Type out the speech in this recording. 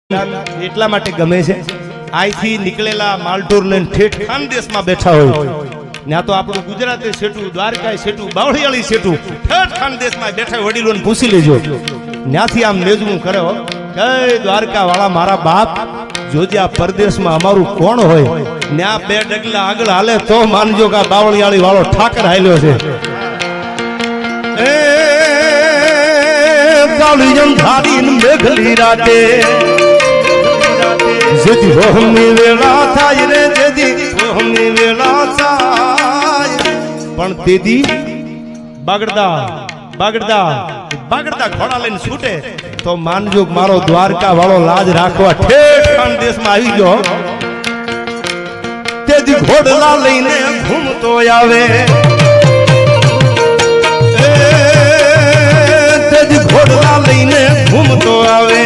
એટલા માટે ગમે છે આઈથી નીકળેલા માલટોર લઈને ઠેઠ ખાનદેશમાં બેઠા હોય ત્યાં તો આપણું ગુજરાતે સેટું દ્વારકાય સેટું બાવળિયાળી સેટું ઠેઠ ખાનદેશમાં બેઠા વડીલોને પૂછી લેજો ત્યાંથી આમ લેજવું કરે હો કે દ્વારકા વાળા મારા બાપ જોજે આ પરદેશમાં અમારું કોણ હોય ત્યાં બે ડગલા આગળ હાલે તો માનજો કે બાવળિયાળી વાળો ઠાકર હાલ્યો છે એ કાળિયમ ધારીને મેઘલી રાતે જેથી હોમની વેળા થાય રે જેથી હોમની વેળા થાય પણ તેદી બાગડદા ઘોડા લઈને છૂટે તો માનજો મારો દ્વારકા વાળો લાજ રાખવા ઠેઠ ખાનદેશમાં આવી ગયો તેદી ઘોડલા લઈને ઘૂમતો આવે તેદી ઘોડલા લઈને ઘૂમતો આવે